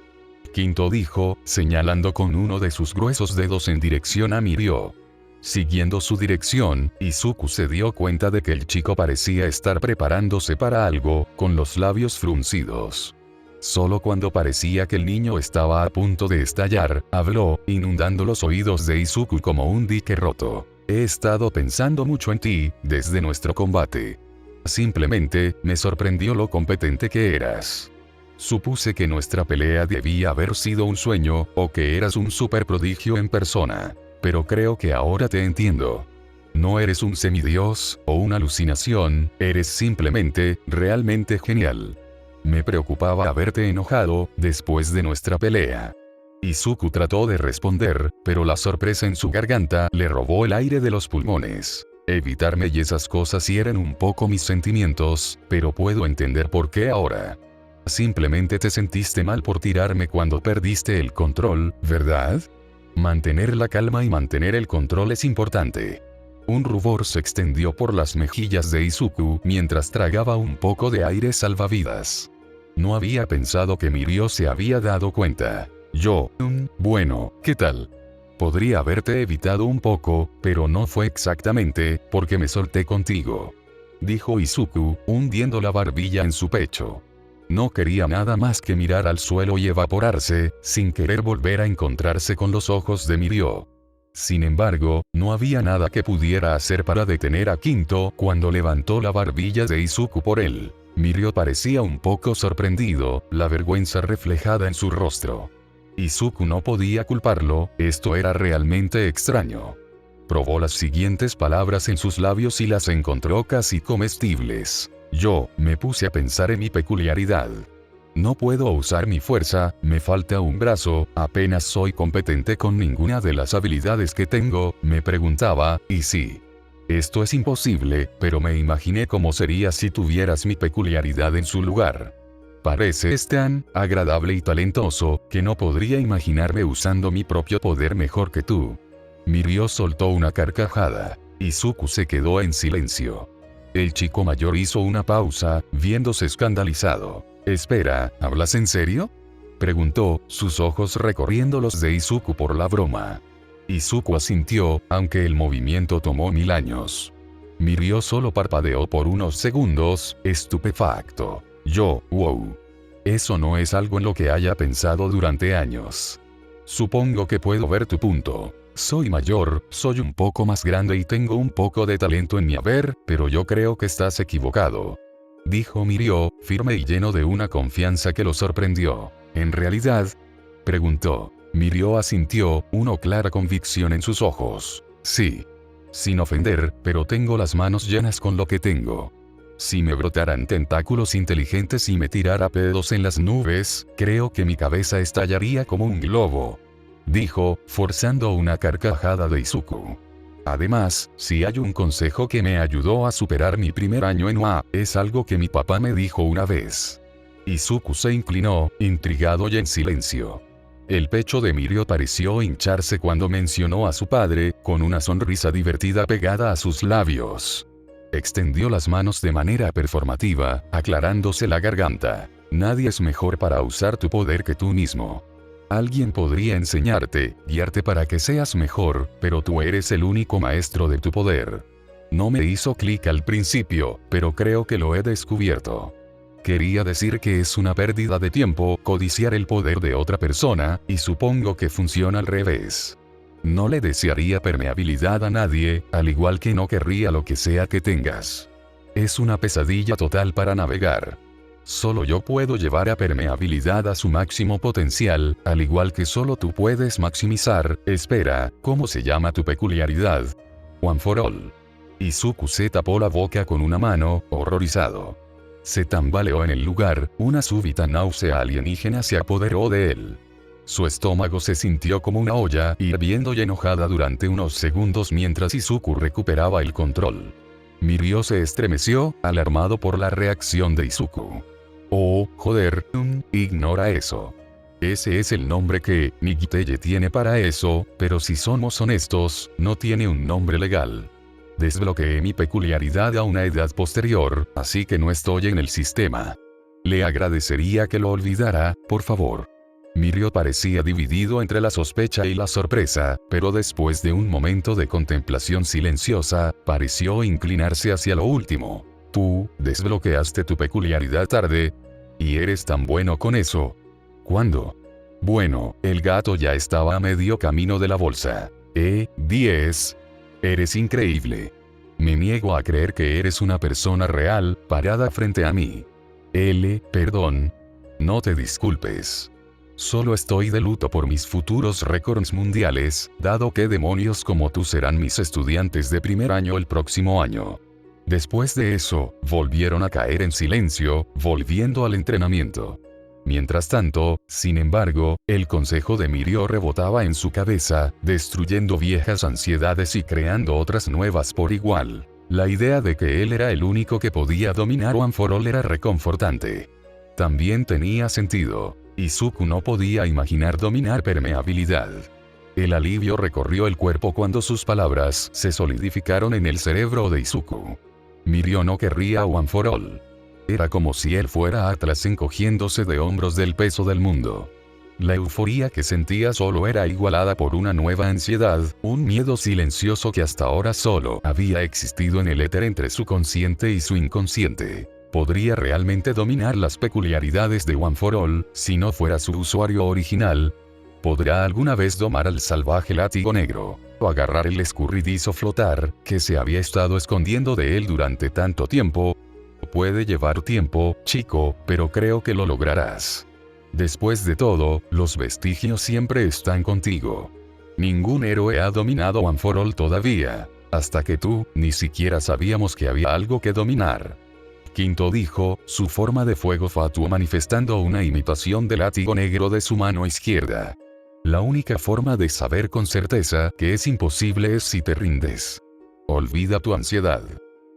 Quinto dijo, señalando con uno de sus gruesos dedos en dirección a Mirio. Siguiendo su dirección, Izuku se dio cuenta de que el chico parecía estar preparándose para algo, con los labios fruncidos. Solo cuando parecía que el niño estaba a punto de estallar, habló, inundando los oídos de Izuku como un dique roto. He estado pensando mucho en ti, desde nuestro combate. Simplemente, me sorprendió lo competente que eras. Supuse que nuestra pelea debía haber sido un sueño, o que eras un superprodigio en persona. Pero creo que ahora te entiendo. No eres un semidios, o una alucinación, eres simplemente, realmente genial. Me preocupaba haberte enojado, después de nuestra pelea. Izuku trató de responder, pero la sorpresa en su garganta le robó el aire de los pulmones. Evitarme y esas cosas hieren un poco mis sentimientos, pero puedo entender por qué ahora. Simplemente te sentiste mal por tirarme cuando perdiste el control, ¿verdad? Mantener la calma y mantener el control es importante. Un rubor se extendió por las mejillas de Izuku mientras tragaba un poco de aire salvavidas. No había pensado que Mirio se había dado cuenta. Bueno, ¿qué tal? Podría haberte evitado un poco, pero no fue exactamente, porque me solté contigo. Dijo Izuku, hundiendo la barbilla en su pecho. No quería nada más que mirar al suelo y evaporarse, sin querer volver a encontrarse con los ojos de Mirio. Sin embargo, no había nada que pudiera hacer para detener a Quinto cuando levantó la barbilla de Izuku por él. Mirio parecía un poco sorprendido, la vergüenza reflejada en su rostro. Izuku no podía culparlo, esto era realmente extraño. Probó las siguientes palabras en sus labios y las encontró casi comestibles. Me puse a pensar en mi peculiaridad. No puedo usar mi fuerza, me falta un brazo, apenas soy competente con ninguna de las habilidades que tengo, me preguntaba, y sí. Esto es imposible, pero me imaginé cómo sería si tuvieras mi peculiaridad en su lugar. Pareces tan agradable y talentoso, que no podría imaginarme usando mi propio poder mejor que tú. Mirio soltó una carcajada. Izuku se quedó en silencio. El chico mayor hizo una pausa, viéndose escandalizado. Espera, ¿hablas en serio? Preguntó, sus ojos recorriendo los de Izuku por la broma. Izuku asintió, aunque el movimiento tomó 1000 años. Mirio solo parpadeó por unos segundos, estupefacto. Wow. Eso no es algo en lo que haya pensado durante años. Supongo que puedo ver tu punto. Soy mayor, soy un poco más grande y tengo un poco de talento en mi haber, pero yo creo que estás equivocado. Dijo Mirio, firme y lleno de una confianza que lo sorprendió. ¿En realidad? Preguntó. Mirio asintió, una clara convicción en sus ojos. Sí. Sin ofender, pero tengo las manos llenas con lo que tengo. Si me brotaran tentáculos inteligentes y me tirara pedos en las nubes, creo que mi cabeza estallaría como un globo. Dijo, forzando una carcajada de Izuku. Además, si hay un consejo que me ayudó a superar mi primer año en UA, es algo que mi papá me dijo una vez. Izuku se inclinó, intrigado y en silencio. El pecho de Mirio pareció hincharse cuando mencionó a su padre, con una sonrisa divertida pegada a sus labios. Extendió las manos de manera performativa, aclarándose la garganta. Nadie es mejor para usar tu poder que tú mismo. Alguien podría enseñarte, guiarte para que seas mejor, pero tú eres el único maestro de tu poder. No me hizo clic al principio, pero creo que lo he descubierto. Quería decir que es una pérdida de tiempo codiciar el poder de otra persona, y supongo que funciona al revés. No le desearía permeabilidad a nadie, al igual que no querría lo que sea que tengas. Es una pesadilla total para navegar. Solo yo puedo llevar a permeabilidad a su máximo potencial, al igual que solo tú puedes maximizar. Espera, ¿cómo se llama tu peculiaridad? One for All. Izuku se tapó la boca con una mano, horrorizado. Se tambaleó en el lugar, una súbita náusea alienígena se apoderó de él. Su estómago se sintió como una olla hirviendo y enojada durante unos segundos mientras Izuku recuperaba el control. Mirio se estremeció, alarmado por la reacción de Izuku. Oh, joder, ignora eso. Ese es el nombre que Nigiteye tiene para eso, pero si somos honestos, no tiene un nombre legal. Desbloqueé mi peculiaridad a una edad posterior, así que no estoy en el sistema. Le agradecería que lo olvidara, por favor. Mirio parecía dividido entre la sospecha y la sorpresa, pero después de un momento de contemplación silenciosa, pareció inclinarse hacia lo último. Tú, desbloqueaste tu peculiaridad tarde. ¿Y eres tan bueno con eso? ¿Cuándo? Bueno, el gato ya estaba a medio camino de la bolsa. 10. Eres increíble. Me niego a creer que eres una persona real, parada frente a mí. Perdón. No te disculpes. Solo estoy de luto por mis futuros récords mundiales, dado que demonios como tú serán mis estudiantes de primer año el próximo año. Después de eso, volvieron a caer en silencio, volviendo al entrenamiento. Mientras tanto, sin embargo, el consejo de Mirio rebotaba en su cabeza, destruyendo viejas ansiedades y creando otras nuevas por igual. La idea de que él era el único que podía dominar One for All era reconfortante. También tenía sentido. Izuku no podía imaginar dominar permeabilidad. El alivio recorrió el cuerpo cuando sus palabras se solidificaron en el cerebro de Izuku. Mirio no querría One for All. Era como si él fuera Atlas encogiéndose de hombros del peso del mundo. La euforía que sentía solo era igualada por una nueva ansiedad, un miedo silencioso que hasta ahora solo había existido en el éter entre su consciente y su inconsciente. ¿Podría realmente dominar las peculiaridades de One for All, si no fuera su usuario original? ¿Podrá alguna vez domar al salvaje látigo negro, o agarrar el escurridizo flotar, que se había estado escondiendo de él durante tanto tiempo? Puede llevar tiempo, chico, pero creo que lo lograrás. Después de todo, los vestigios siempre están contigo. Ningún héroe ha dominado One for All todavía, hasta que tú, ni siquiera sabíamos que había algo que dominar. Quinto dijo, su forma de fuego fatuo manifestando una imitación del látigo negro de su mano izquierda. La única forma de saber con certeza que es imposible es si te rindes. Olvida tu ansiedad.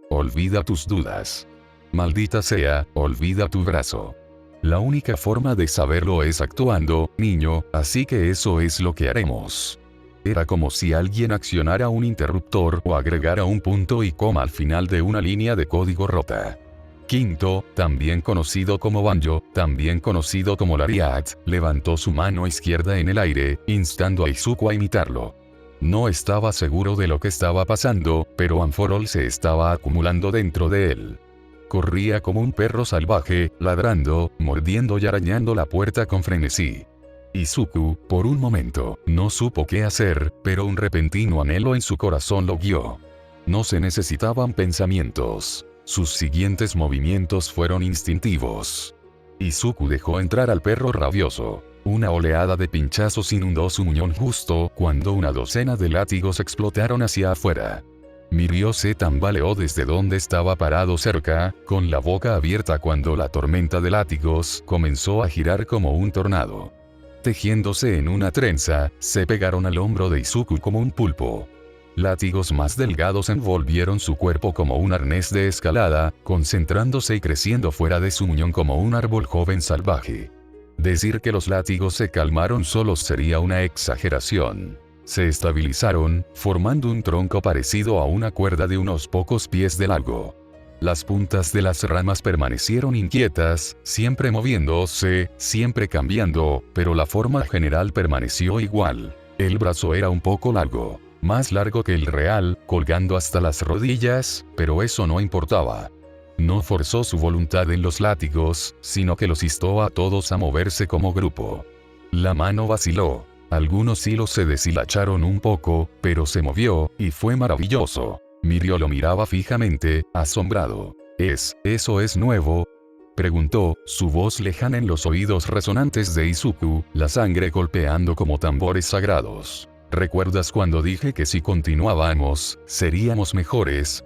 Olvida tus dudas. Maldita sea, olvida tu brazo. La única forma de saberlo es actuando, niño, así que eso es lo que haremos. Era como si alguien accionara un interruptor o agregara un punto y coma al final de una línea de código rota. Quinto, también conocido como Banjo, también conocido como Lariat, levantó su mano izquierda en el aire, instando a Izuku a imitarlo. No estaba seguro de lo que estaba pasando, pero One for All se estaba acumulando dentro de él. Corría como un perro salvaje, ladrando, mordiendo y arañando la puerta con frenesí. Izuku, por un momento, no supo qué hacer, pero un repentino anhelo en su corazón lo guió. No se necesitaban pensamientos. Sus siguientes movimientos fueron instintivos. Izuku dejó entrar al perro rabioso. Una oleada de pinchazos inundó su muñón justo cuando una docena de látigos explotaron hacia afuera. Mirio se tambaleó desde donde estaba parado cerca, con la boca abierta cuando la tormenta de látigos comenzó a girar como un tornado. Tejiéndose en una trenza, se pegaron al hombro de Izuku como un pulpo. Látigos más delgados envolvieron su cuerpo como un arnés de escalada, concentrándose y creciendo fuera de su muñón como un árbol joven salvaje. Decir que los látigos se calmaron solos sería una exageración. Se estabilizaron, formando un tronco parecido a una cuerda de unos pocos pies de largo. Las puntas de las ramas permanecieron inquietas, siempre moviéndose, siempre cambiando, pero la forma general permaneció igual. El brazo era un poco largo. Más largo que el real, colgando hasta las rodillas, pero eso no importaba. No forzó su voluntad en los látigos, sino que los instó a todos a moverse como grupo. La mano vaciló. Algunos hilos se deshilacharon un poco, pero se movió, y fue maravilloso. Mirio lo miraba fijamente, asombrado. ¿Eso es nuevo? Preguntó, su voz lejana en los oídos resonantes de Izuku, la sangre golpeando como tambores sagrados. ¿Recuerdas cuando dije que si continuábamos, seríamos mejores?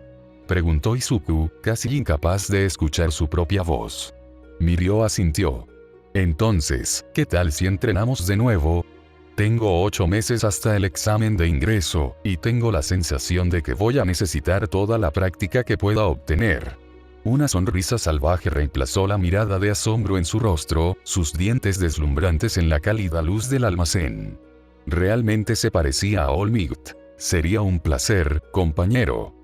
Preguntó Izuku, casi incapaz de escuchar su propia voz. Mirio asintió. Entonces, ¿qué tal si entrenamos de nuevo? Tengo 8 meses hasta el examen de ingreso, y tengo la sensación de que voy a necesitar toda la práctica que pueda obtener. Una sonrisa salvaje reemplazó la mirada de asombro en su rostro, sus dientes deslumbrantes en la cálida luz del almacén. Realmente se parecía a All Might. Sería un placer, compañero.